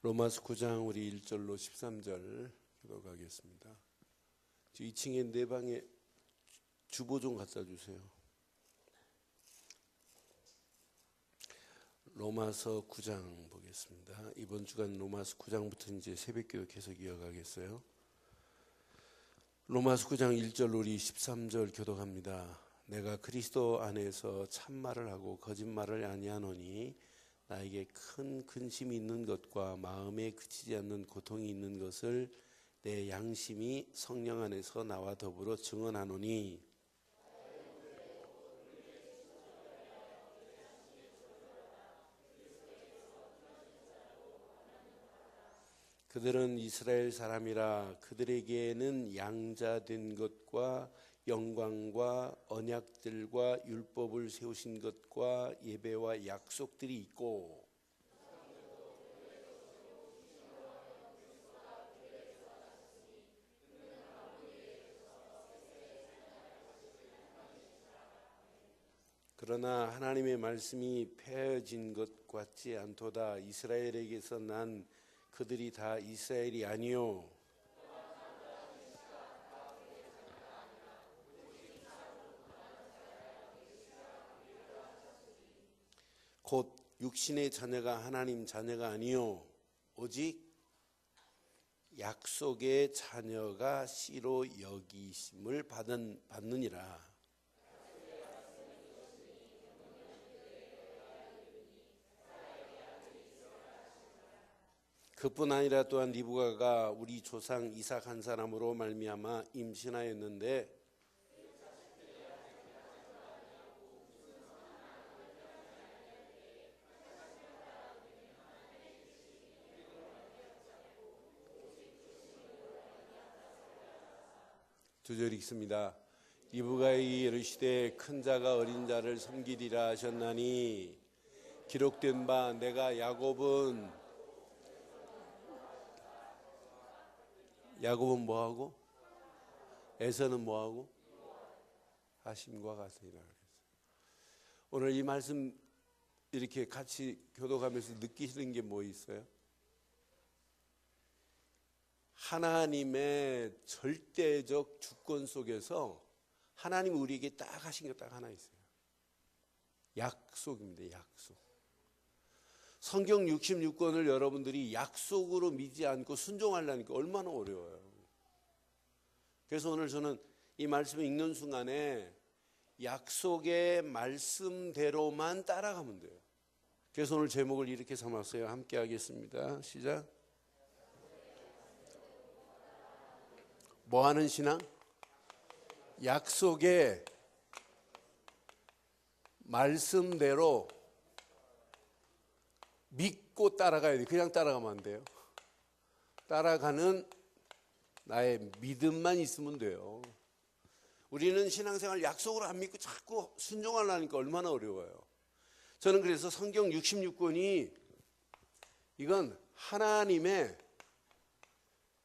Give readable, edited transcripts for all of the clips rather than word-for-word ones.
로마서 9장 우리 1절로 13절 기도하겠습니다. 2층에 내 방에 주보 좀 갖다 주세요. 로마서 9장 보겠습니다. 이번 주간 로마서 9장부터 이제 새벽기도 계속 이어가겠어요. 로마서 9장 1절 우리 13절 교독합니다. 내가 그리스도 안에서 참말을 하고 거짓말을 아니하노니 나에게 큰 근심이 있는 것과 마음에 그치지 않는 고통이 있는 것을 내 양심이 성령 안에서 나와 더불어 증언하노니 그들은 이스라엘 사람이라 그들에게는 양자된 것과 영광과 언약들과 율법을 세우신 것과 예배와 약속들이 있고 그러나 하나님의 말씀이 폐허진 것 같지 않도다. 이스라엘에게서 난 그들이 다 이스라엘이 아니요 곧 육신의 자녀가 하나님 자녀가 아니요 오직 약속의 자녀가 씨로 여기심을 받느니라. 그뿐 아니라 또한 리브가가 우리 조상 이삭 한 사람으로 말미암아 임신하였는데 두 절 읽습니다. 리브가에게 이르시되 큰 자가 어린 자를 섬기리라 하셨나니 기록된 바 내가 야곱은 뭐하고? 에서는 뭐하고? 하심과 같으니라. 오늘 이 말씀 이렇게 같이 교독하면서 느끼시는 게 뭐 있어요? 하나님의 절대적 주권 속에서 하나님 우리에게 딱 하신 게 딱 하나 있어요. 약속입니다. 약속. 성경 66권을 여러분들이 약속으로 믿지 않고 순종하려니까 얼마나 어려워요. 그래서 오늘 저는 이 말씀을 읽는 순간에 약속의 말씀대로만 따라가면 돼요. 그래서 오늘 제목을 이렇게 삼았어요. 함께 하겠습니다. 시작. 뭐 하는 신앙? 약속의 말씀대로 믿고 따라가야 돼. 그냥 따라가면 안 돼요. 따라가는 나의 믿음만 있으면 돼요. 우리는 신앙생활 약속을 안 믿고 자꾸 순종하려니까 얼마나 어려워요. 저는 그래서 성경 66권이 이건 하나님의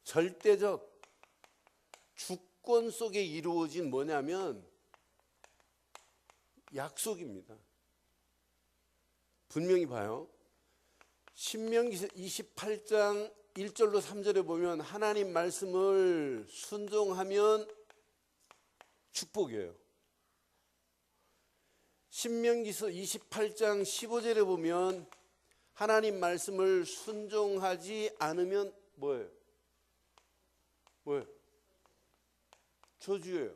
절대적 주권 속에 이루어진 뭐냐면 약속입니다. 분명히 봐요. 신명기 28장 1절로 3절에 보면 하나님 말씀을 순종하면 축복이에요. 신명기서 28장 15절에 보면 하나님 말씀을 순종하지 않으면 뭐예요? 저주예요.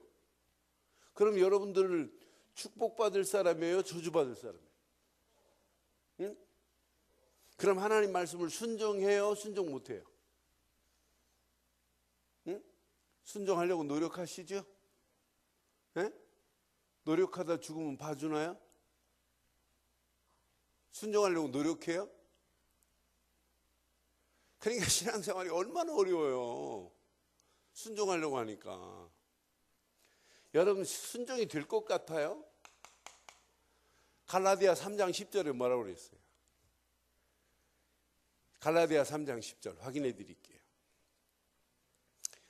그럼 여러분들 축복받을 사람이에요? 저주받을 사람이에요? 응? 그럼 하나님 말씀을 순종해요? 순종 못해요? 응? 순종하려고 노력하시죠? 네? 노력하다 죽으면 봐주나요? 순종하려고 노력해요? 그러니까 신앙생활이 얼마나 어려워요. 순종하려고 하니까. 여러분 순종이 될 것 같아요? 갈라디아 3장 10절에 뭐라고 그랬어요? 갈라디아 3장 10절 확인해 드릴게요.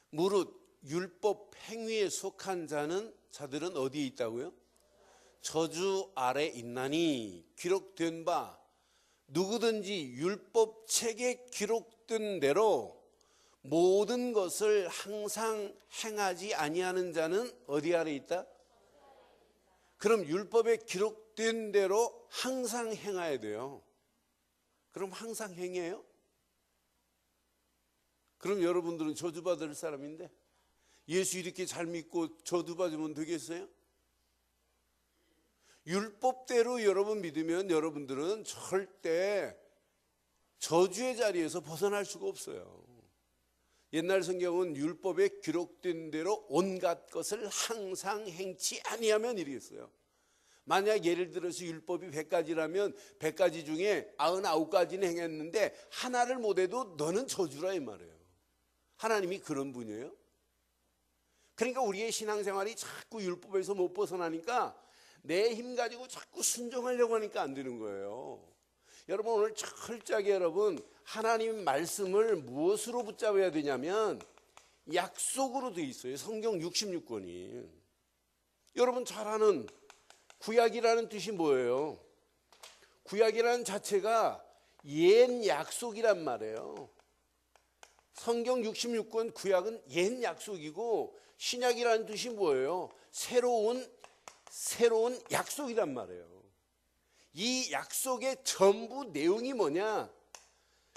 무릇 율법 행위에 속한 자들은 어디에 있다고요? 저주 아래 있나니 기록된 바 누구든지 율법책에 기록된 대로 모든 것을 항상 행하지 아니하는 자는 어디 아래 있다? 그럼 율법에 기록된 대로 항상 행해야 돼요. 그럼 항상 행해요? 그럼 여러분들은 저주받을 사람인데 예수 이렇게 잘 믿고 저주받으면 되겠어요? 율법대로 여러분 믿으면 여러분들은 절대 저주의 자리에서 벗어날 수가 없어요. 옛날 성경은 율법에 기록된 대로 온갖 것을 항상 행치 아니하면 이랬어요. 만약 예를 들어서 율법이 100가지라면 100가지 중에 99가지는 행했는데 하나를 못해도 너는 저주라 이 말이에요. 하나님이 그런 분이에요. 그러니까 우리의 신앙생활이 자꾸 율법에서 못 벗어나니까 내 힘 가지고 자꾸 순종하려고 하니까 안 되는 거예요. 여러분 오늘 철저하게 여러분 하나님 말씀을 무엇으로 붙잡아야 되냐면 약속으로 되어 있어요. 성경 66권이. 여러분 잘 아는 구약이라는 뜻이 뭐예요? 구약이라는 자체가 옛 약속이란 말이에요. 성경 66권 구약은 옛 약속이고 신약이라는 뜻이 뭐예요? 새로운 약속이란 말이에요. 이 약속의 전부 내용이 뭐냐?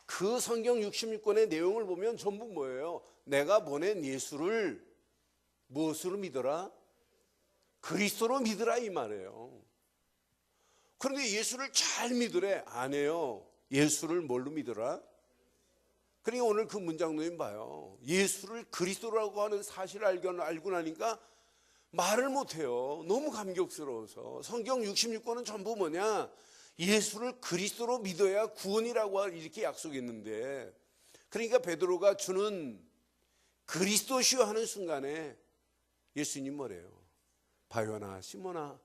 그 성경 66권의 내용을 보면 전부 뭐예요? 내가 보낸 예수를 무엇으로 믿어라? 그리스도로 믿으라 이 말이에요. 그런데 예수를 잘 믿으래. 안 해요. 예수를 뭘로 믿어라? 그러니까 오늘 그 문장로님 봐요. 예수를 그리스도라고 하는 사실을 알고 나니까 말을 못해요. 너무 감격스러워서. 성경 66권은 전부 뭐냐? 예수를 그리스도로 믿어야 구원이라고 이렇게 약속했는데, 그러니까 베드로가 주는 그리스도시요 하는 순간에 예수님 뭐래요? 바요나 시몬아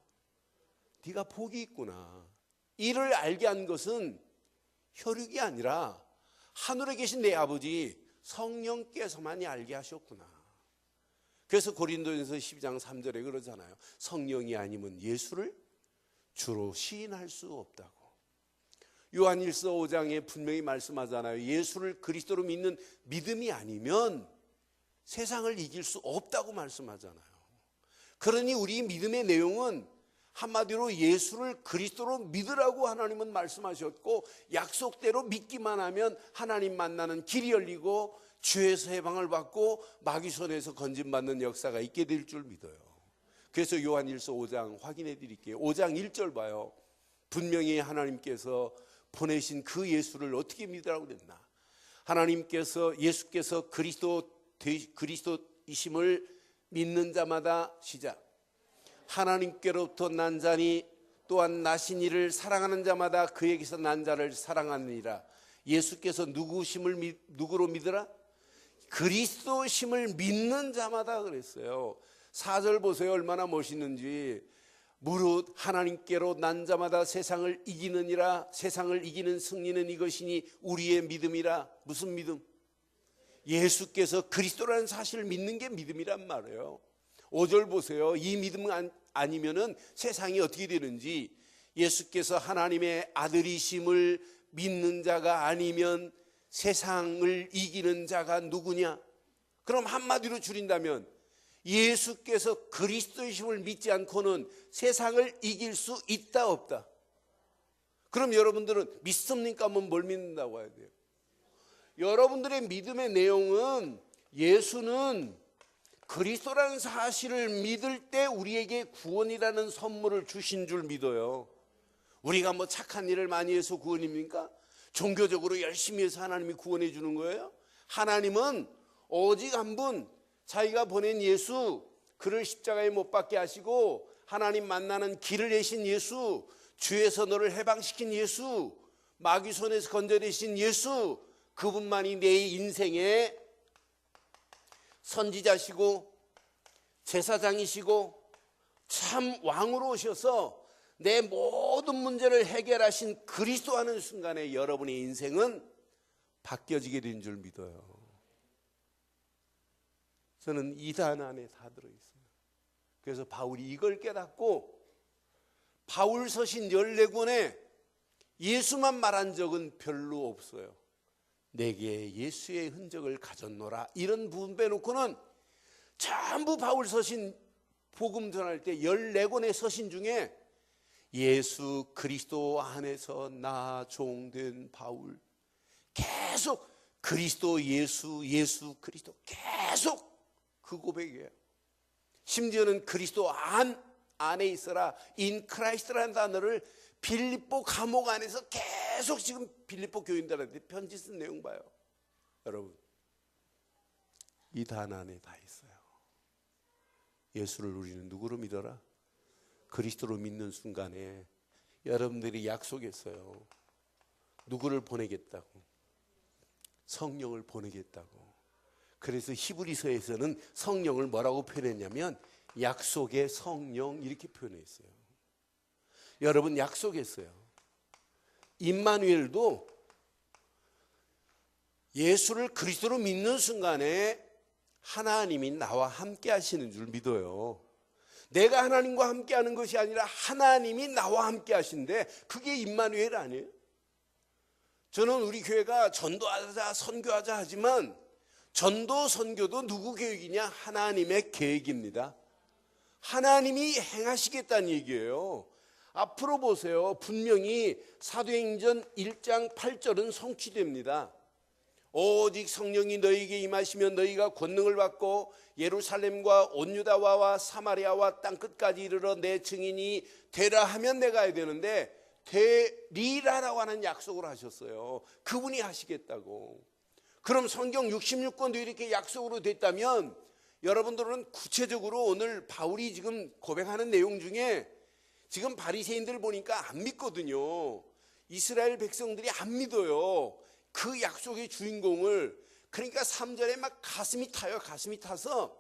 네가 복이 있구나. 이를 알게 한 것은 혈육이 아니라 하늘에 계신 내 아버지 성령께서만이 알게 하셨구나. 그래서 고린도전서 12장 3절에 그러잖아요. 성령이 아니면 예수를 주로 시인할 수 없다고. 요한일서 5장에 분명히 말씀하잖아요. 예수를 그리스도로 믿는 믿음이 아니면 세상을 이길 수 없다고 말씀하잖아요. 그러니 우리 믿음의 내용은 한마디로 예수를 그리스도로 믿으라고 하나님은 말씀하셨고, 약속대로 믿기만 하면 하나님 만나는 길이 열리고 죄에서 해방을 받고 마귀 손에서 건진받는 역사가 있게 될 줄 믿어요. 그래서 요한일서 5장 확인해 드릴게요. 5장 1절 봐요. 분명히 하나님께서 보내신 그 예수를 어떻게 믿으라고 그랬나? 하나님께서 예수께서 그리스도이심을 믿는 자마다 시작. 하나님께로부터 난 자니 또한 나신 이를 사랑하는 자마다 그에게서 난 자를 사랑하느니라. 예수께서 누구로 믿으라? 그리스도심을 믿는 자마다 그랬어요. 4절 보세요. 얼마나 멋있는지. 무릇 하나님께로 난 자마다 세상을 이기느니라. 세상을 이기는 승리는 이것이니 우리의 믿음이라. 무슨 믿음? 예수께서 그리스도라는 사실을 믿는 게 믿음이란 말이에요. 5절 보세요. 이 믿음 아니면은 세상이 어떻게 되는지. 예수께서 하나님의 아들이심을 믿는 자가 아니면 세상을 이기는 자가 누구냐? 그럼 한마디로 줄인다면 예수께서 그리스도이심을 믿지 않고는 세상을 이길 수 있다 없다? 그럼 여러분들은 믿습니까? 하면 뭘 믿는다고 해야 돼요? 여러분들의 믿음의 내용은 예수는 그리스도라는 사실을 믿을 때 우리에게 구원이라는 선물을 주신 줄 믿어요. 우리가 뭐 착한 일을 많이 해서 구원입니까? 종교적으로 열심히 해서 하나님이 구원해 주는 거예요? 하나님은 오직 한 분, 자기가 보낸 예수, 그를 십자가에 못 박게 하시고 하나님 만나는 길을 내신 예수, 죄에서 너를 해방시킨 예수, 마귀 손에서 건져내신 예수, 그분만이 내 인생의 선지자시고 제사장이시고 참 왕으로 오셔서 내 모든 문제를 해결하신 그리스도 하는 순간에 여러분의 인생은 바뀌어지게 된 줄 믿어요. 저는 이 단 안에 다 들어있어요. 그래서 바울이 이걸 깨닫고 바울 서신 14권에 예수만 말한 적은 별로 없어요. 내게 예수의 흔적을 가졌노라, 이런 부분 빼놓고는 전부 바울 서신 복음 전할 때 14권의 서신 중에 예수 그리스도 안에서 나 종된 바울, 계속 그리스도 예수, 예수 그리스도, 계속 그 고백이에요. 심지어는 그리스도 안에 있어라, in Christ라는 단어를 빌립보 감옥 안에서 계속 지금 빌립보 교인들한테 편지 쓴 내용 봐요. 여러분, 이 단 안에 다 있어요. 예수를 우리는 누구로 믿어라? 그리스도로 믿는 순간에 여러분들이 약속했어요. 누구를 보내겠다고? 성령을 보내겠다고. 그래서 히브리서에서는 성령을 뭐라고 표현했냐면 약속의 성령, 이렇게 표현했어요. 여러분, 약속했어요. 임마누엘도 예수를 그리스도로 믿는 순간에 하나님이 나와 함께 하시는 줄 믿어요. 내가 하나님과 함께 하는 것이 아니라 하나님이 나와 함께 하신데, 그게 임마누엘 아니에요? 저는 우리 교회가 전도하자 선교하자 하지만 전도 선교도 누구 계획이냐? 하나님의 계획입니다. 하나님이 행하시겠다는 얘기예요. 앞으로 보세요. 분명히 사도행전 1장 8절은 성취됩니다. 오직 성령이 너희에게 임하시면 너희가 권능을 받고 예루살렘과 온 유다와 사마리아와 땅끝까지 이르러 내 증인이 되라 하면 내가 해야 되는데, 되리라라고 하는 약속을 하셨어요. 그분이 하시겠다고. 그럼 성경 66권도 이렇게 약속으로 됐다면 여러분들은 구체적으로 오늘 바울이 지금 고백하는 내용 중에 지금 바리새인들 보니까 안 믿거든요. 이스라엘 백성들이 안 믿어요. 그 약속의 주인공을. 그러니까 3절에 막 가슴이 타요. 가슴이 타서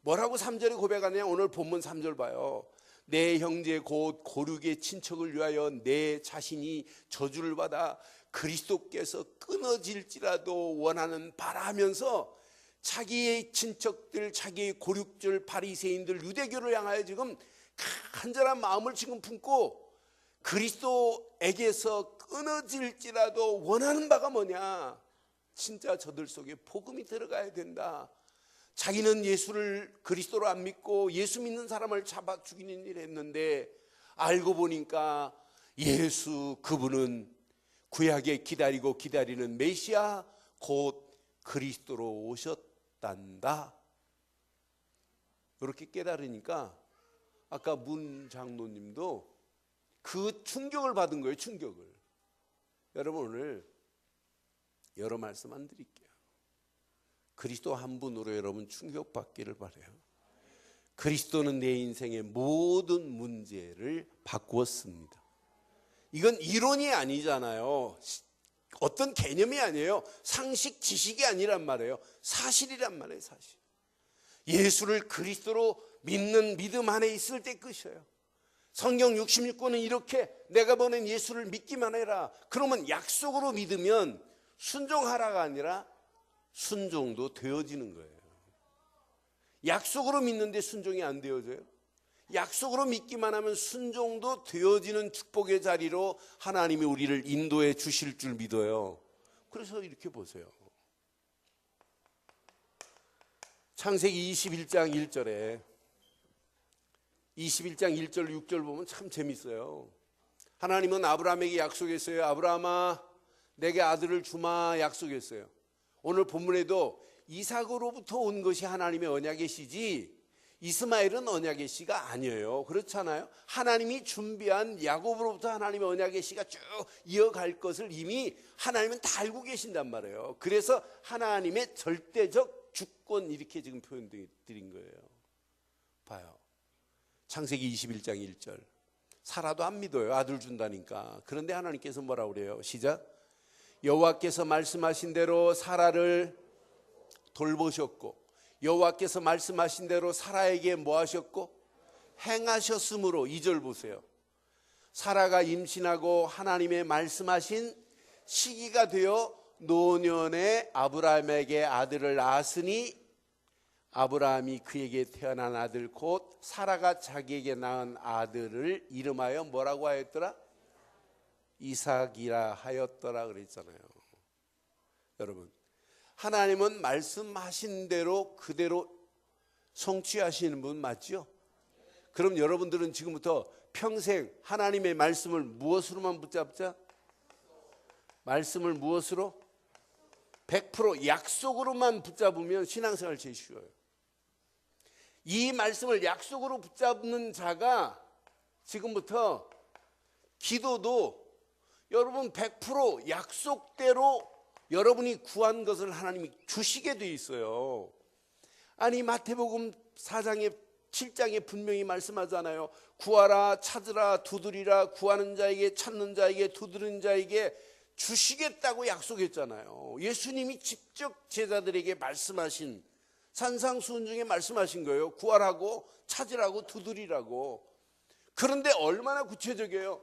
뭐라고 3절에 고백하느냐? 오늘 본문 3절 봐요. 내 형제 곧 고륙의 친척을 위하여 내 자신이 저주를 받아 그리스도께서 끊어질지라도 원하는 바라 하면서 자기의 친척들, 자기의 고륙들, 바리새인들, 유대교를 향하여 지금 간절한 마음을 지금 품고 그리스도에게서 끊어질지라도 원하는 바가 뭐냐? 진짜 저들 속에 복음이 들어가야 된다. 자기는 예수를 그리스도로 안 믿고 예수 믿는 사람을 잡아 죽이는 일을 했는데, 알고 보니까 예수, 그분은 구약에 기다리고 기다리는 메시아 곧 그리스도로 오셨단다. 그렇게 깨달으니까 아까 문 장로님도 그 충격을 받은 거예요. 충격을. 여러분, 오늘 여러 말씀 안 드릴게요. 그리스도 한 분으로 여러분 충격받기를 바라요. 그리스도는 내 인생의 모든 문제를 바꾸었습니다. 이건 이론이 아니잖아요. 어떤 개념이 아니에요. 상식, 지식이 아니란 말이에요. 사실이란 말이에요. 사실. 예수를 그리스도로 믿는 믿음 안에 있을 때 끝이에요. 성경 66권은 이렇게 내가 보낸 예수를 믿기만 해라. 그러면 약속으로 믿으면 순종하라가 아니라 순종도 되어지는 거예요. 약속으로 믿는데 순종이 안 되어져요? 약속으로 믿기만 하면 순종도 되어지는 축복의 자리로 하나님이 우리를 인도해 주실 줄 믿어요. 그래서 이렇게 보세요. 창세기 21장 1절에 21장 1절 6절 보면 참 재밌어요. 하나님은 아브라함에게 약속했어요. 아브라함아, 내게 아들을 주마 약속했어요. 오늘 본문에도 이삭으로부터 온 것이 하나님의 언약의 씨지 이스마엘은 언약의 씨가 아니에요. 그렇잖아요. 하나님이 준비한 야곱으로부터 하나님의 언약의 씨가 쭉 이어갈 것을 이미 하나님은 다 알고 계신단 말이에요. 그래서 하나님의 절대적 주권, 이렇게 지금 표현드린 거예요. 봐요. 창세기 21장 1절. 사라도 안 믿어요. 아들 준다니까. 그런데 하나님께서 뭐라고 그래요? 시작. 여호와께서 말씀하신 대로 사라를 돌보셨고, 여호와께서 말씀하신 대로 사라에게 뭐 하셨고? 행하셨으므로. 2절 보세요. 사라가 임신하고 하나님의 말씀하신 시기가 되어 노년에 아브라함에게 아들을 낳았으니 아브라함이 그에게 태어난 아들 곧 사라가 자기에게 낳은 아들을 이름하여 뭐라고 하였더라? 이삭이라 하였더라 그랬잖아요. 여러분, 하나님은 말씀하신 대로 그대로 성취하시는 분 맞죠? 그럼 여러분들은 지금부터 평생 하나님의 말씀을 무엇으로만 붙잡자? 말씀을 무엇으로? 100% 약속으로만 붙잡으면 신앙생활 제일 쉬워요. 이 말씀을 약속으로 붙잡는 자가 지금부터 기도도 여러분 100% 약속대로 여러분이 구한 것을 하나님이 주시게 돼 있어요. 아니 마태복음 4장에 7장에 분명히 말씀하잖아요. 구하라, 찾으라, 두드리라, 구하는 자에게, 찾는 자에게, 두드리는 자에게 주시겠다고 약속했잖아요. 예수님이 직접 제자들에게 말씀하신, 산상수훈 중에 말씀하신 거예요. 구하라고, 찾으라고, 두드리라고. 그런데 얼마나 구체적이에요.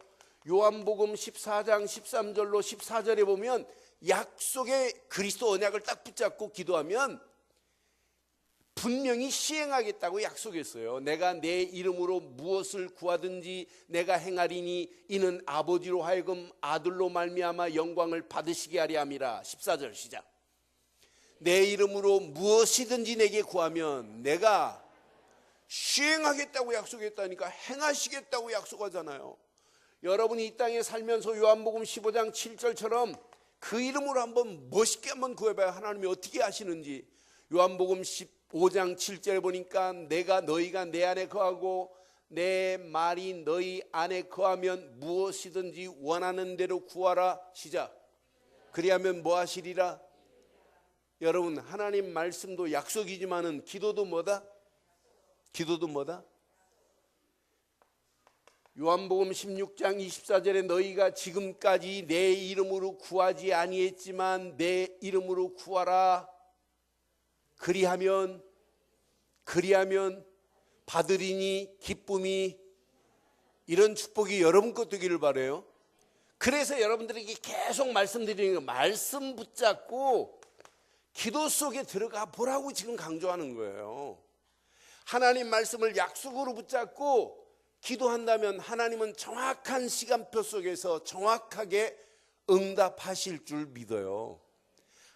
요한복음 14장 13절로 14절에 보면 약속의 그리스도 언약을 딱 붙잡고 기도하면 분명히 시행하겠다고 약속했어요. 내가 내 이름으로 무엇을 구하든지 내가 행하리니 이는 아버지로 하여금 아들로 말미암아 영광을 받으시게 하려 함이라. 14절 시작. 내 이름으로 무엇이든지 내게 구하면 내가 시행하겠다고 약속했다니까 행하시겠다고 약속하잖아요. 여러분이 이 땅에 살면서 요한복음 15장 7절처럼 그 이름으로 한번 멋있게 한번 구해봐야 하나님이 어떻게 하시는지. 요한복음 15장 7절에 보니까 너희가 내 안에 거하고 내 말이 너희 안에 거하면 무엇이든지 원하는 대로 구하라. 시작. 그리하면 뭐 하시리라? 여러분, 하나님 말씀도 약속이지만은 기도도 뭐다? 기도도 뭐다? 요한복음 16장 24절에 너희가 지금까지 내 이름으로 구하지 아니했지만 내 이름으로 구하라. 그리하면 받으리니 기쁨이, 이런 축복이 여러분 것 되기를 바라요. 그래서 여러분들에게 계속 말씀드리는 거, 말씀 붙잡고 기도 속에 들어가 보라고 지금 강조하는 거예요. 하나님 말씀을 약속으로 붙잡고 기도한다면 하나님은 정확한 시간표 속에서 정확하게 응답하실 줄 믿어요.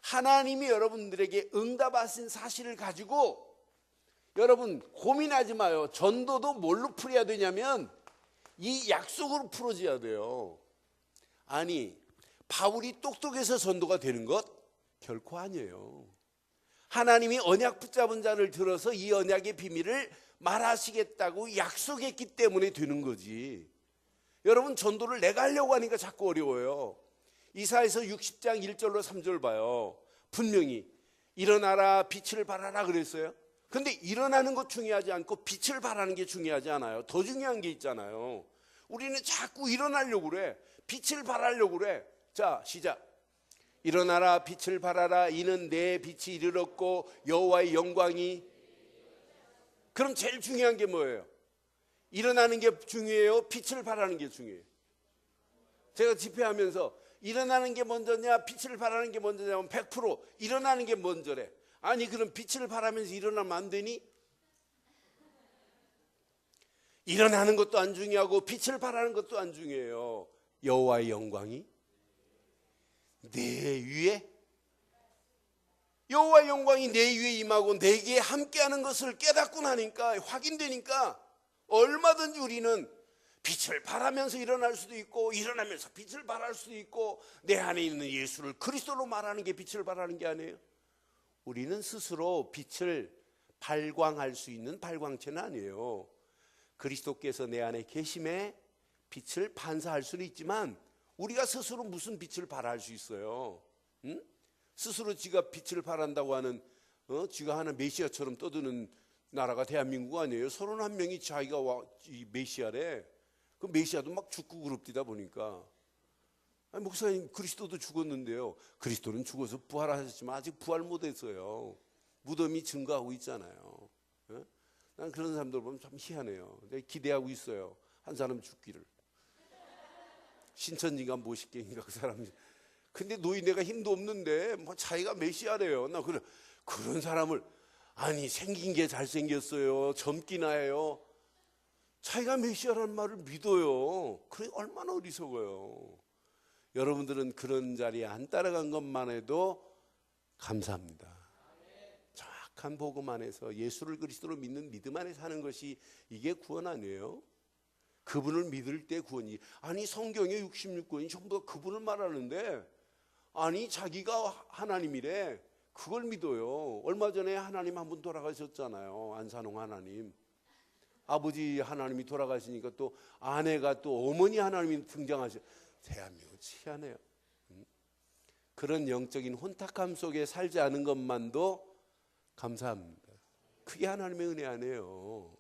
하나님이 여러분들에게 응답하신 사실을 가지고 여러분 고민하지 마요. 전도도 뭘로 풀어야 되냐면 이 약속으로 풀어져야 돼요. 아니, 바울이 똑똑해서 전도가 되는 것? 결코 아니에요. 하나님이 언약 붙잡은 자를 들어서 이 언약의 비밀을 말하시겠다고 약속했기 때문에 되는 거지. 여러분, 전도를 내가 하려고 하니까 자꾸 어려워요. 이사야서 60장 1절로 3절 봐요. 분명히 일어나라 빛을 발하라 그랬어요. 근데 일어나는 것 중요하지 않고 빛을 발하는 게 중요하지 않아요. 더 중요한 게 있잖아요. 우리는 자꾸 일어나려고 그래. 빛을 발하려고 그래. 자, 시작. 일어나라 빛을 발하라. 이는 내 빛이 이르렀고 여호와의 영광이. 그럼 제일 중요한 게 뭐예요? 일어나는 게 중요해요? 빛을 발하는 게 중요해요? 제가 집회하면서 일어나는 게 먼저냐 빛을 발하는 게 먼저냐면 100% 일어나는 게 먼저래. 아니 그럼 빛을 발하면서 일어나면 안 되니? 일어나는 것도 안 중요하고 빛을 발하는 것도 안 중요해요. 여호와의 영광이 내 위에, 여호와의 영광이 내 위에 임하고 내게 함께하는 것을 깨닫고 나니까, 확인되니까 얼마든지 우리는 빛을 발하면서 일어날 수도 있고 일어나면서 빛을 발할 수도 있고, 내 안에 있는 예수를 그리스도로 말하는 게 빛을 발하는 게 아니에요. 우리는 스스로 빛을 발광할 수 있는 발광체는 아니에요. 그리스도께서 내 안에 계심에 빛을 반사할 수는 있지만 우리가 스스로 무슨 빛을 발할 수 있어요? 응? 스스로 지가 빛을 발한다고 하는 지가 하는 메시아처럼 떠드는 나라가 대한민국 아니에요. 31명이 자기가 이 메시아래. 그 메시아도 막 죽고 그럽디다 보니까. 아니, 목사님 그리스도도 죽었는데요. 그리스도는 죽어서 부활하셨지만 아직 부활 못했어요. 무덤이 증거하고 있잖아요. 난 그런 사람들 보면 참 희한해요. 내가 기대하고 있어요. 한 사람 죽기를. 신천지가 모십계인가 그 사람. 근데 노인네가 힘도 없는데 뭐 자기가 메시아래요. 나 그런 사람을, 아니 생긴 게 잘생겼어요. 젊기나 해요. 자기가 메시아라는 말을 믿어요. 그래 얼마나 어리석어요. 여러분들은 그런 자리에 안 따라간 것만 해도 감사합니다. 정확한 복음 안에서 예수를 그리스도로 믿는 믿음 안에 사는 것이 이게 구원 아니에요? 그분을 믿을 때 구원이. 아니 성경에 66권이 전부 다 그분을 말하는데, 아니 자기가 하나님이래. 그걸 믿어요. 얼마 전에 하나님 한 분 돌아가셨잖아요. 안산홍 하나님. 아버지 하나님이 돌아가시니까 또 아내가 또 어머니 하나님이 등장하셔. 대한민국 희한해요. 그런 영적인 혼탁함 속에 살지 않은 것만도 감사합니다. 그게 하나님의 은혜 아니에요.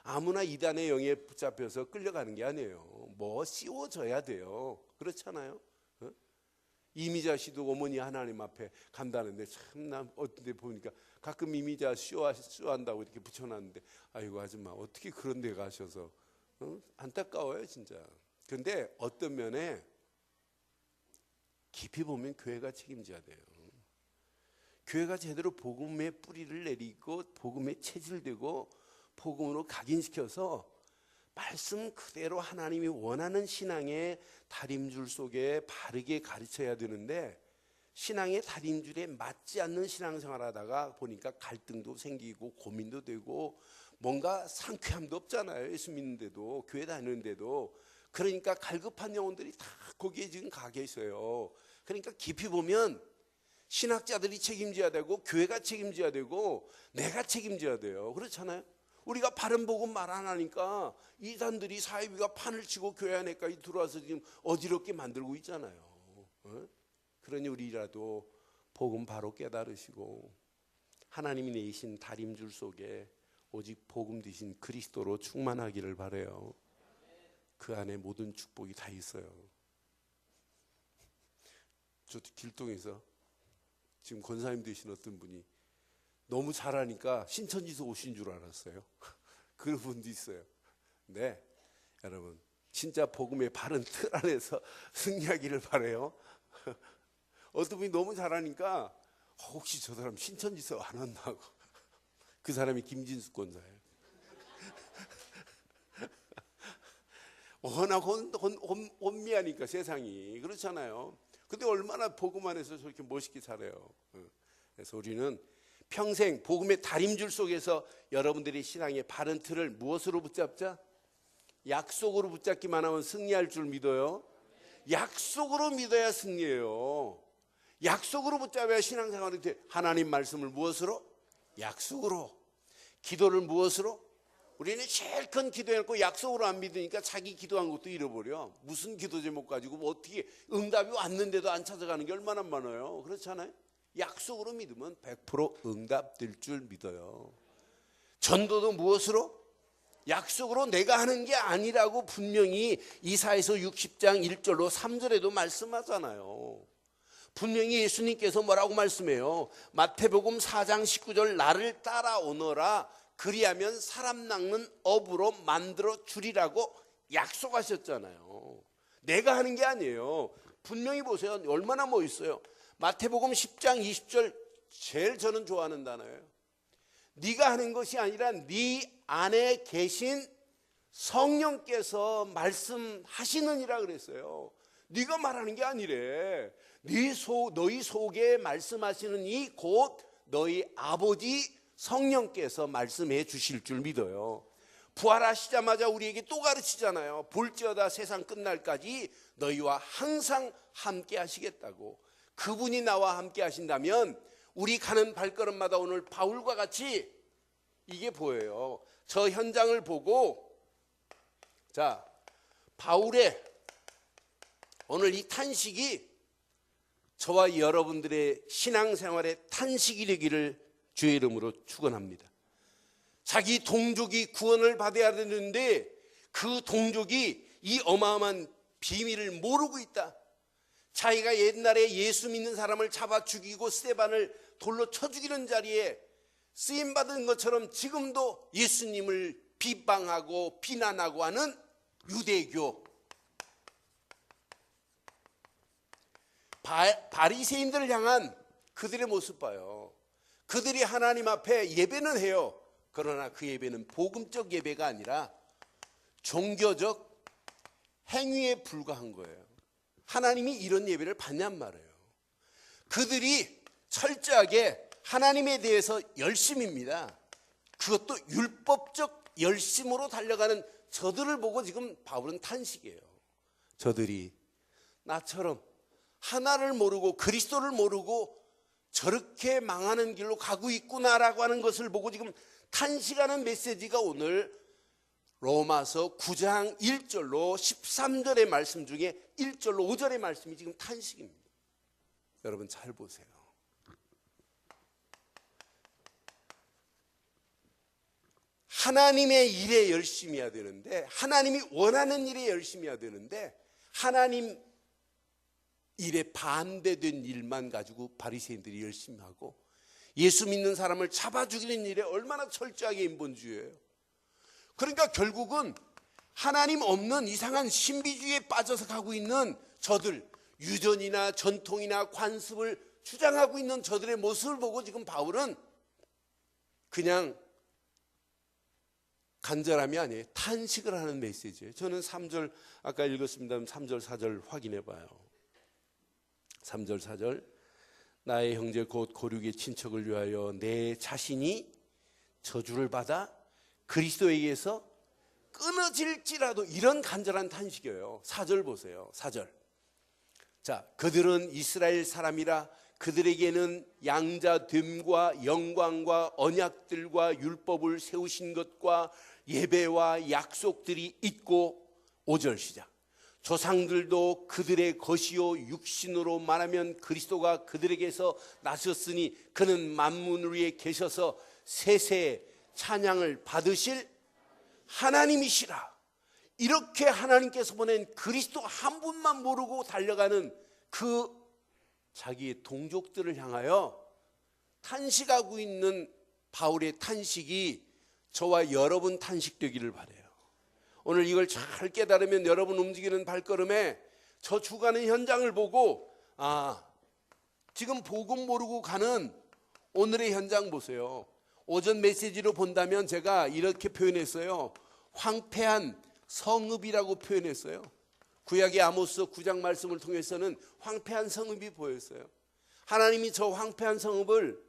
아무나 이단의 영에 붙잡혀서 끌려가는 게 아니에요. 뭐 씌워져야 돼요. 그렇잖아요. 이미자 씨도 어머니 하나님 앞에 간다는데, 참 난 어떤 데 보니까 가끔 이미자 쇼한다고 이렇게 붙여놨는데, 아이고 아줌마 어떻게 그런 데 가셔서, 안타까워요 진짜. 그런데 어떤 면에 깊이 보면 교회가 책임져야 돼요. 교회가 제대로 복음의 뿌리를 내리고 복음에 체질되고 복음으로 각인시켜서 말씀 그대로 하나님이 원하는 신앙의 다림줄 속에 바르게 가르쳐야 되는데, 신앙의 다림줄에 맞지 않는 신앙생활 하다가 보니까 갈등도 생기고 고민도 되고 뭔가 상쾌함도 없잖아요. 예수 믿는데도 교회 다니는데도. 그러니까 갈급한 영혼들이 다 거기에 지금 가 계세요. 그러니까 깊이 보면 신학자들이 책임져야 되고 교회가 책임져야 되고 내가 책임져야 돼요. 그렇잖아요. 우리가 바른 복음 말 안 하니까 이단들이 사이비가 판을 치고 교회 안에까지 들어와서 지금 어지럽게 만들고 있잖아요. 그러니 우리라도 복음 바로 깨달으시고 하나님이 내신 다림줄 속에 오직 복음 되신 그리스도로 충만하기를 바라요. 그 안에 모든 축복이 다 있어요. 저도 길동에서 지금 권사님 되신 어떤 분이 너무 잘하니까 신천지에서 오신 줄 알았어요. 그런 분도 있어요. 네, 여러분 진짜 복음의 바른 틀 안에서 승리하기를 바라요. 어떤 분이 너무 잘하니까 혹시 저 사람 신천지에서 안 왔나 고. 그 사람이 김진수 권사예요. 워낙 혼미하니까 세상이. 그렇잖아요. 근데 얼마나 복음 안에서 저렇게 멋있게 살아요. 그래서 우리는 평생 복음의 다림줄 속에서 여러분들이 신앙의 바른 틀을 무엇으로 붙잡자? 약속으로 붙잡기만 하면 승리할 줄 믿어요. 약속으로 믿어야 승리해요. 약속으로 붙잡아야 신앙생활이 돼. 하나님 말씀을 무엇으로? 약속으로. 기도를 무엇으로? 우리는 제일 큰 기도해놓고 약속으로 안 믿으니까 자기 기도한 것도 잃어버려. 무슨 기도 제목 가지고 뭐 어떻게 응답이 왔는데도 안 찾아가는 게 얼마나 많아요. 그렇잖아요. 약속으로 믿으면 100% 응답될 줄 믿어요. 전도도 무엇으로? 약속으로 내가 하는 게 아니라고 분명히 이사야서 60장 1절로 3절에도 말씀하잖아요. 분명히 예수님께서 뭐라고 말씀해요? 마태복음 4장 19절 나를 따라오너라 그리하면 사람 낚는 업으로 만들어 주리라고 약속하셨잖아요. 내가 하는 게 아니에요. 분명히 보세요. 얼마나 멋있어요. 마태복음 10장 20절 제일 저는 좋아하는 단어예요. 네가 하는 것이 아니라 네 안에 계신 성령께서 말씀하시느니라 그랬어요. 네가 말하는 게 아니래. 너희 속에 말씀하시는 이 곧 너희 아버지 성령께서 말씀해 주실 줄 믿어요. 부활하시자마자 우리에게 또 가르치잖아요. 볼지어다 세상 끝날까지 너희와 항상 함께 하시겠다고. 그분이 나와 함께 하신다면 우리 가는 발걸음마다 오늘 바울과 같이 이게 보여요. 저 현장을 보고 자 바울의 오늘 이 탄식이 저와 여러분들의 신앙생활의 탄식이 되기를 주의 이름으로 축원합니다. 자기 동족이 구원을 받아야 되는데 그 동족이 이 어마어마한 비밀을 모르고 있다. 자기가 옛날에 예수 믿는 사람을 잡아 죽이고 스데반을 돌로 쳐 죽이는 자리에 쓰임받은 것처럼 지금도 예수님을 비방하고 비난하고 하는 유대교 바리새인들을 향한 그들의 모습 봐요. 그들이 하나님 앞에 예배는 해요. 그러나 그 예배는 복음적 예배가 아니라 종교적 행위에 불과한 거예요. 하나님이 이런 예배를 받냔 말이에요. 그들이 철저하게 하나님에 대해서 열심입니다. 그것도 율법적 열심으로 달려가는 저들을 보고 지금 바울은 탄식이에요. 저들이 나처럼 하나를 모르고 그리스도를 모르고 저렇게 망하는 길로 가고 있구나라고 하는 것을 보고 지금 탄식하는 메시지가 오늘 로마서 9장 1절로 13절의 말씀 중에 1절로 5절의 말씀이 지금 탄식입니다. 여러분 잘 보세요. 하나님의 일에 열심히 해야 되는데, 하나님이 원하는 일에 열심히 해야 되는데, 하나님 일에 반대된 일만 가지고 바리새인들이 열심히 하고, 예수 믿는 사람을 잡아 죽이는 일에 얼마나 철저하게 인본주의예요. 그러니까 결국은 하나님 없는 이상한 신비주의에 빠져서 가고 있는 저들, 유전이나 전통이나 관습을 주장하고 있는 저들의 모습을 보고 지금 바울은 그냥 간절함이 아니에요. 탄식을 하는 메시지예요. 저는 3절 아까 읽었습니다. 3절 4절 확인해 봐요. 3절 4절 나의 형제 곧 고륙의 친척을 위하여 내 자신이 저주를 받아 그리스도에게서 끊어질지라도, 이런 간절한 탄식이에요. 4절 보세요. 4절. 자, 그들은 이스라엘 사람이라 그들에게는 양자됨과 영광과 언약들과 율법을 세우신 것과 예배와 약속들이 있고, 5절 시작. 조상들도 그들의 것이요 육신으로 말하면 그리스도가 그들에게서 나셨으니 그는 만물 위에 계셔서 세세 찬양을 받으실 하나님이시라. 이렇게 하나님께서 보낸 그리스도 한 분만 모르고 달려가는 그 자기의 동족들을 향하여 탄식하고 있는 바울의 탄식이 저와 여러분 탄식되기를 바라요. 오늘 이걸 잘 깨달으면 여러분 움직이는 발걸음에 저 주가는 현장을 보고, 지금 복음 모르고 가는 오늘의 현장 보세요. 오전 메시지로 본다면 제가 이렇게 표현했어요. 황폐한 성읍이라고 표현했어요. 구약의 아모스 9장 말씀을 통해서는 황폐한 성읍이 보였어요. 하나님이 저 황폐한 성읍을,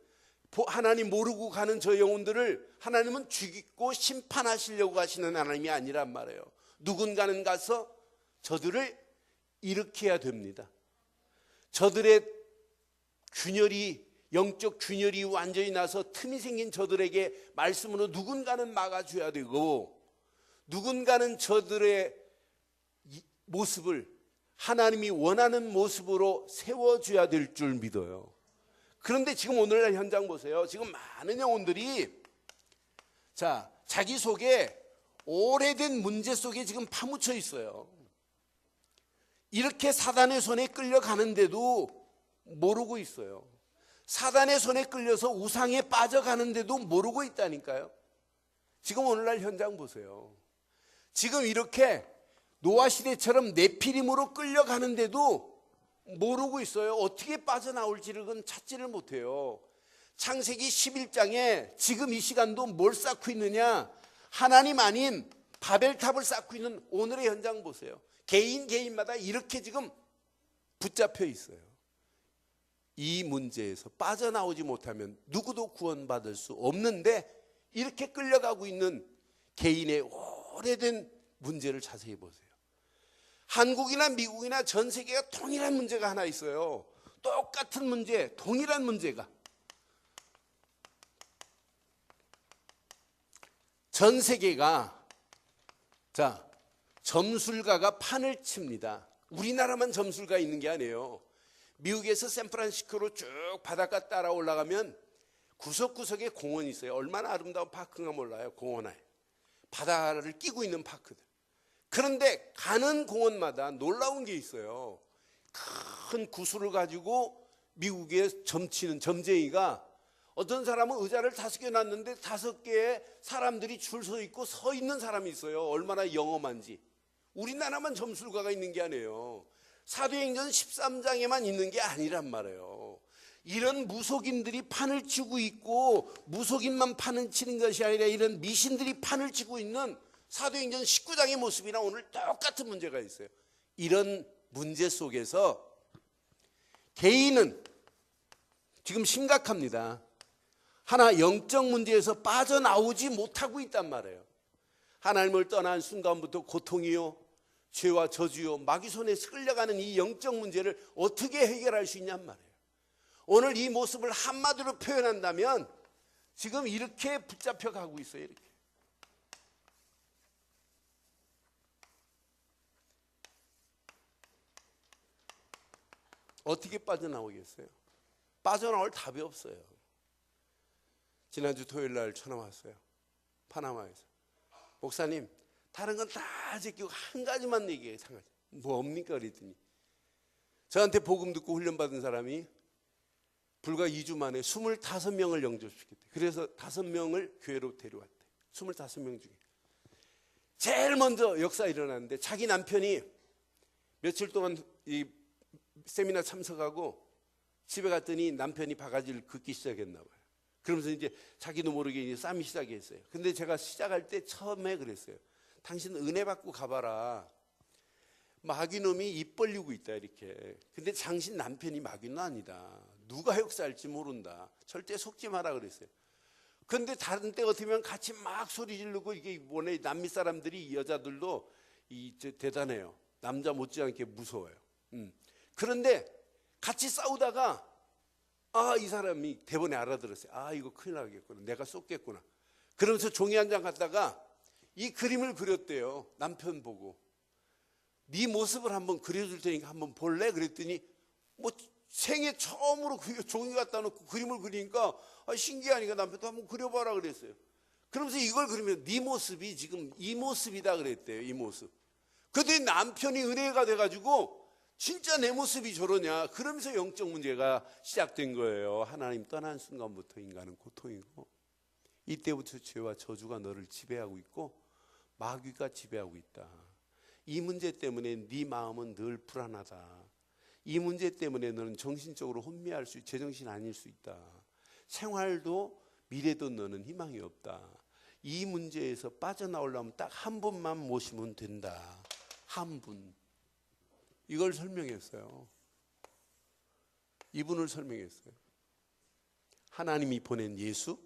하나님 모르고 가는 저 영혼들을 하나님은 죽이고 심판하시려고 하시는 하나님이 아니란 말이에요. 누군가는 가서 저들을 일으켜야 됩니다. 저들의 균열이, 영적 균열이 완전히 나서 틈이 생긴 저들에게 말씀으로 누군가는 막아줘야 되고, 누군가는 저들의 모습을 하나님이 원하는 모습으로 세워줘야 될 줄 믿어요. 그런데 지금 오늘날 현장 보세요. 지금 많은 영혼들이 자기 속에 오래된 문제 속에 지금 파묻혀 있어요. 이렇게 사단의 손에 끌려가는데도 모르고 있어요. 사단의 손에 끌려서 우상에 빠져가는데도 모르고 있다니까요. 지금 오늘날 현장 보세요. 지금 이렇게 노아 시대처럼 네피림으로 끌려가는데도 모르고 있어요. 어떻게 빠져나올지를 그건 찾지를 못해요. 창세기 11장에 지금 이 시간도 뭘 쌓고 있느냐? 하나님 아닌 바벨탑을 쌓고 있는 오늘의 현장 보세요. 개인마다 이렇게 지금 붙잡혀 있어요. 이 문제에서 빠져나오지 못하면 누구도 구원받을 수 없는데, 이렇게 끌려가고 있는 개인의 오래된 문제를 자세히 보세요. 한국이나 미국이나 전 세계가 동일한 문제가 하나 있어요. 똑같은 문제, 동일한 문제가. 전 세계가 점술가가 판을 칩니다. 우리나라만 점술가 있는 게 아니에요. 미국에서 샌프란시스코로 쭉 바닷가 따라 올라가면 구석구석에 공원이 있어요. 얼마나 아름다운 파크가 몰라요. 공원에 바다를 끼고 있는 파크들. 그런데 가는 공원마다 놀라운 게 있어요. 큰 구슬을 가지고 미국에 점치는 점쟁이가, 어떤 사람은 의자를 5개 놨는데 5개의 사람들이 줄 서 있고 서 있는 사람이 있어요. 얼마나 영험한지. 우리나라만 점술가가 있는 게 아니에요. 사도행전 13장에만 있는 게 아니란 말이에요. 이런 무속인들이 판을 치고 있고, 무속인만 판을 치는 것이 아니라 이런 미신들이 판을 치고 있는 사도행전 19장의 모습이랑 오늘 똑같은 문제가 있어요. 이런 문제 속에서 개인은 지금 심각합니다. 하나 영적 문제에서 빠져나오지 못하고 있단 말이에요. 하나님을 떠난 순간부터 고통이요, 죄와 저주요, 마귀 손에 끌려가는 이 영적 문제를 어떻게 해결할 수 있냔 말이에요. 오늘 이 모습을 한마디로 표현한다면 지금 이렇게 붙잡혀 가고 있어요. 이렇게. 어떻게 빠져나오겠어요? 빠져나올 답이 없어요. 지난주 토요일 날 전화 왔어요. 파나마에서. 목사님, 다른 건 다 제끼고 한 가지만 얘기해요. 뭡니까? 그랬더니 저한테 복음 듣고 훈련받은 사람이 불과 2주 만에 25명을 영접시켰대. 그래서 5명을 교회로 데려왔대. 25명 중에. 제일 먼저 역사 일어났는데 자기 남편이 며칠 동안 이 세미나 참석하고 집에 갔더니 남편이 바가지를 긋기 시작했나 봐요. 그러면서 이제 자기도 모르게 이제 싸움이 시작했어요. 근데 제가 시작할 때 처음에 그랬어요. 당신 은혜 받고 가봐라. 마귀놈이 입 벌리고 있다 이렇게. 근데 당신 남편이 마귀는 아니다. 누가 역사할지 모른다. 절대 속지 마라 그랬어요. 근데 다른 때 같으면 같이 막 소리 지르고 이게 뭐네 남미 사람들이 여자들도 대단해요. 남자 못지않게 무서워요. 그런데 같이 싸우다가 이 사람이 대본에 알아들었어요. 이거 큰일 나겠구나. 내가 쏟겠구나. 그러면서 종이 한 장 갖다가 이 그림을 그렸대요. 남편 보고. 네 모습을 한번 그려줄 테니까 한번 볼래? 그랬더니 뭐 생애 처음으로 종이 갖다 놓고 그림을 그리니까 신기하니까 남편도 한번 그려봐라 그랬어요. 그러면서 이걸 그리면 네 모습이 지금 이 모습이다 그랬대요. 이 모습. 그랬더니 남편이 은혜가 돼가지고 진짜 내 모습이 저러냐. 그러면서 영적 문제가 시작된 거예요. 하나님 떠난 순간부터 인간은 고통이고 이때부터 죄와 저주가 너를 지배하고 있고 마귀가 지배하고 있다. 이 문제 때문에 네 마음은 늘 불안하다. 이 문제 때문에 너는 정신적으로 혼미할 수, 제정신 아닐 수 있다. 생활도 미래도 너는 희망이 없다. 이 문제에서 빠져나오려면 딱 한 분만 모시면 된다. 한 분. 이걸 설명했어요. 이분을 설명했어요. 하나님이 보낸 예수,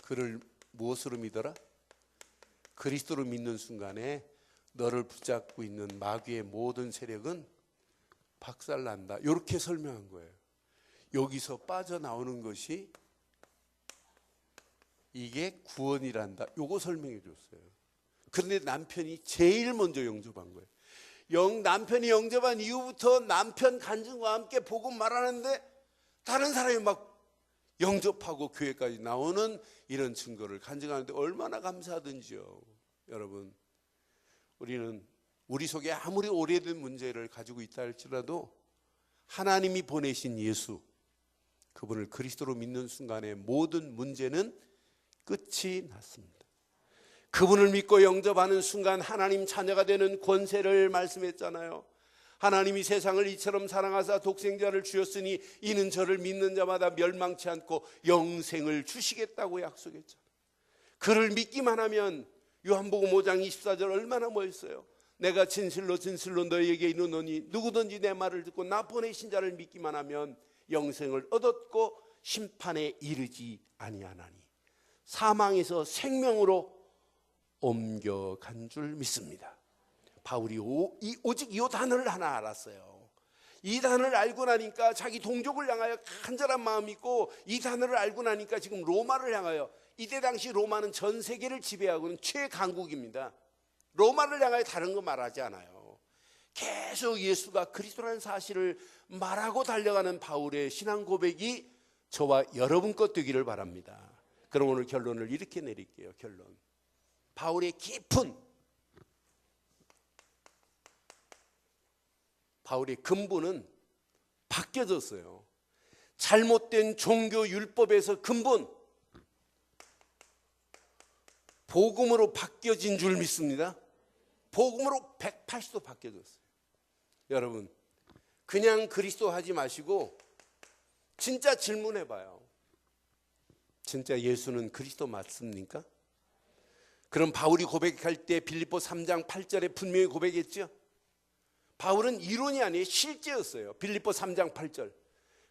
그를 무엇으로 믿어라? 그리스도로 믿는 순간에 너를 붙잡고 있는 마귀의 모든 세력은 박살난다. 이렇게 설명한 거예요. 여기서 빠져나오는 것이 이게 구원이란다. 요거 설명해 줬어요. 그런데 남편이 제일 먼저 영접한 거예요. 남편이 영접한 이후부터 남편 간증과 함께 복음 말하는데 다른 사람이 막 영접하고 교회까지 나오는 이런 증거를 간증하는데 얼마나 감사하든지요. 여러분, 우리는 우리 속에 아무리 오래된 문제를 가지고 있다 할지라도 하나님이 보내신 예수, 그분을 그리스도로 믿는 순간에 모든 문제는 끝이 났습니다. 그분을 믿고 영접하는 순간 하나님 자녀가 되는 권세를 말씀했잖아요. 하나님이 세상을 이처럼 사랑하사 독생자를 주셨으니 이는 저를 믿는 자마다 멸망치 않고 영생을 주시겠다고 약속했잖아요. 그를 믿기만 하면 요한복음 5장 24절 얼마나 멋있어요. 내가 진실로 진실로 너희에게 이르노니 누구든지 내 말을 듣고 나 보내신 자를 믿기만 하면 영생을 얻었고 심판에 이르지 아니하나니 사망에서 생명으로 옮겨간 줄 믿습니다. 바울이 오직 이 단어를 하나 알았어요. 이 단어를 알고 나니까 자기 동족을 향하여 간절한 마음이 있고 이 단어를 알고 나니까 지금 로마를 향하여, 이때 당시 로마는 전 세계를 지배하고 있는 최강국입니다. 로마를 향하여 다른 거 말하지 않아요. 계속 예수가 그리스도라는 사실을 말하고 달려가는 바울의 신앙 고백이 저와 여러분 것 되기를 바랍니다. 그럼 오늘 결론을 이렇게 내릴게요. 결론. 바울의 깊은, 바울의 근본은 바뀌어졌어요. 잘못된 종교 율법에서 근본 복음으로 바뀌어진 줄 믿습니다. 복음으로 180도 바뀌어졌어요. 여러분, 그냥 그리스도 하지 마시고 진짜 질문해봐요. 진짜 예수는 그리스도 맞습니까? 그럼 바울이 고백할 때 빌립보 3장 8절에 분명히 고백했죠. 바울은 이론이 아니에요. 실제였어요. 빌립보 3장 8절.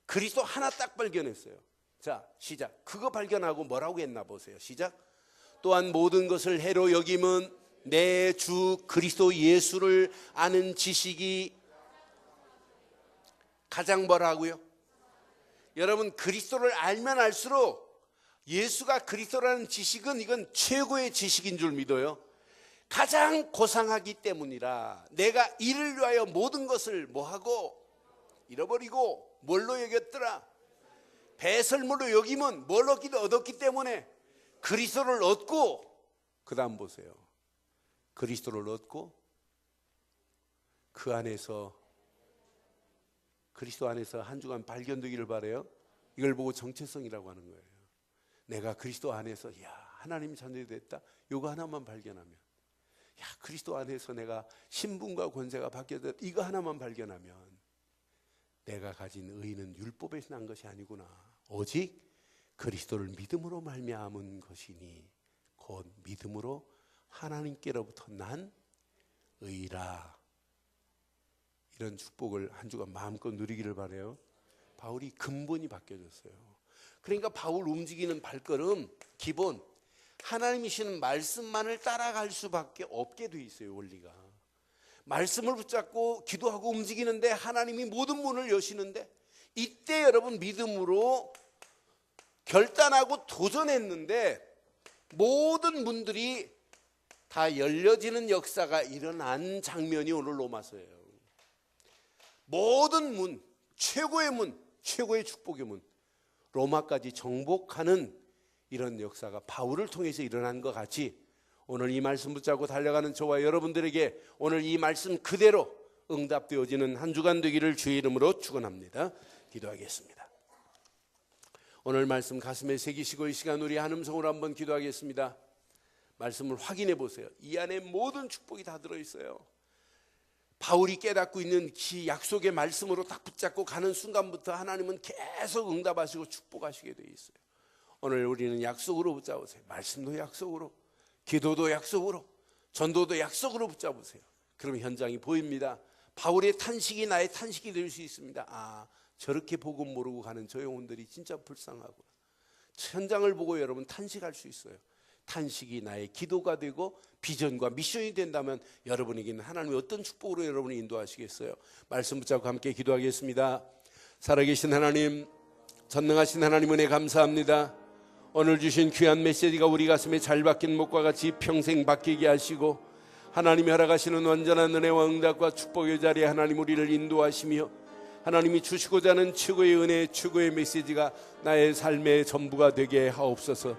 그리스도 하나 딱 발견했어요. 자, 시작. 그거 발견하고 뭐라고 했나 보세요. 시작. 또한 모든 것을 해로 여김은 내 주 그리스도 예수를 아는 지식이 가장 뭐라고요? 여러분, 그리스도를 알면 알수록 예수가 그리스도라는 지식은 이건 최고의 지식인 줄 믿어요. 가장 고상하기 때문이라 내가 이를 위하여 모든 것을 뭐하고 잃어버리고 뭘로 여겼더라? 배설물로 여기면 뭘 얻었기 때문에 그리스도를 얻고, 그 다음 보세요. 그리스도를 얻고 그 안에서, 그리스도 안에서 한 주간 발견되기를 바라요. 이걸 보고 정체성이라고 하는 거예요. 내가 그리스도 안에서 하나님 자녀이 됐다. 이거 하나만 발견하면, 그리스도 안에서 내가 신분과 권세가 바뀌었다. 이거 하나만 발견하면 내가 가진 의는 율법에서 난 것이 아니구나. 오직 그리스도를 믿음으로 말미암은 것이니 곧 믿음으로 하나님께로부터 난 의라. 이런 축복을 한 주간 마음껏 누리기를 바라요. 바울이 근본이 바뀌어졌어요. 그러니까 바울 움직이는 발걸음 기본, 하나님이시는 말씀만을 따라갈 수밖에 없게 돼 있어요. 원리가 말씀을 붙잡고 기도하고 움직이는데 하나님이 모든 문을 여시는데, 이때 여러분 믿음으로 결단하고 도전했는데 모든 문들이 다 열려지는 역사가 일어난 장면이 오늘 로마서예요. 모든 문, 최고의 문, 최고의 축복의 문, 로마까지 정복하는 이런 역사가 바울을 통해서 일어난 것 같이 오늘 이 말씀 붙잡고 달려가는 저와 여러분들에게 오늘 이 말씀 그대로 응답되어지는 한 주간 되기를 주의 이름으로 축원합니다. 기도하겠습니다. 오늘 말씀 가슴에 새기시고 이 시간 우리 한 음성으로 한번 기도하겠습니다. 말씀을 확인해 보세요. 이 안에 모든 축복이 다 들어있어요. 바울이 깨닫고 있는 그 약속의 말씀으로 딱 붙잡고 가는 순간부터 하나님은 계속 응답하시고 축복하시게 돼 있어요. 오늘 우리는 약속으로 붙잡으세요. 말씀도 약속으로, 기도도 약속으로, 전도도 약속으로 붙잡으세요. 그럼 현장이 보입니다. 바울의 탄식이 나의 탄식이 될 수 있습니다. 저렇게 복음 모르고 가는 저 영혼들이 진짜 불쌍하구나. 현장을 보고 여러분 탄식할 수 있어요. 탄식이 나의 기도가 되고 비전과 미션이 된다면 여러분에게는 하나님이 어떤 축복으로 여러분을 인도하시겠어요? 말씀 붙잡고 함께 기도하겠습니다. 살아계신 하나님, 전능하신 하나님 은혜 감사합니다. 오늘 주신 귀한 메시지가 우리 가슴에 잘 박힌 목과 같이 평생 박히게 하시고, 하나님이 허락하시는 완전한 은혜와 응답과 축복의 자리에 하나님 우리를 인도하시며, 하나님이 주시고자 하는 최고의 은혜, 최고의 메시지가 나의 삶의 전부가 되게 하옵소서.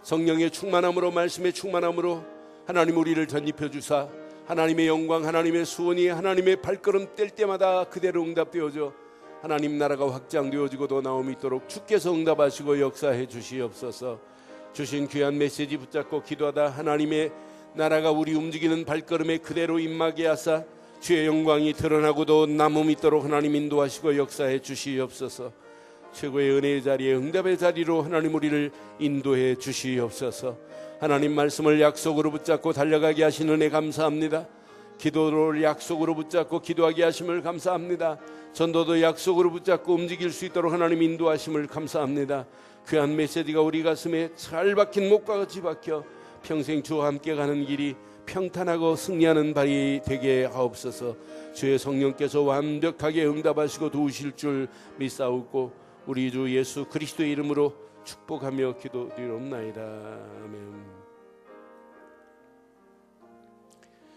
성령의 충만함으로, 말씀의 충만함으로 하나님 우리를 전입해 주사 하나님의 영광, 하나님의 수원이 하나님의 발걸음 뗄 때마다 그대로 응답되어져 하나님 나라가 확장되어지고도 나옴이 있도록 주께서 응답하시고 역사해 주시옵소서. 주신 귀한 메시지 붙잡고 기도하다 하나님의 나라가 우리 움직이는 발걸음에 그대로 임하게 하사 주의 영광이 드러나고도 남음이 있도록 하나님 인도하시고 역사해 주시옵소서. 최고의 은혜의 자리에, 응답의 자리로 하나님 우리를 인도해 주시옵소서. 하나님 말씀을 약속으로 붙잡고 달려가게 하신 은혜 감사합니다. 기도를 약속으로 붙잡고 기도하게 하심을 감사합니다. 전도도 약속으로 붙잡고 움직일 수 있도록 하나님 인도하심을 감사합니다. 귀한 메시지가 우리 가슴에 잘 박힌 목과 같이 박혀 평생 주와 함께 가는 길이 평탄하고 승리하는 발이 되게 하옵소서. 주의 성령께서 완벽하게 응답하시고 도우실 줄 믿사옵고 우리 주 예수 그리스도의 이름으로 축복하며 기도드리옵나이다. 아멘.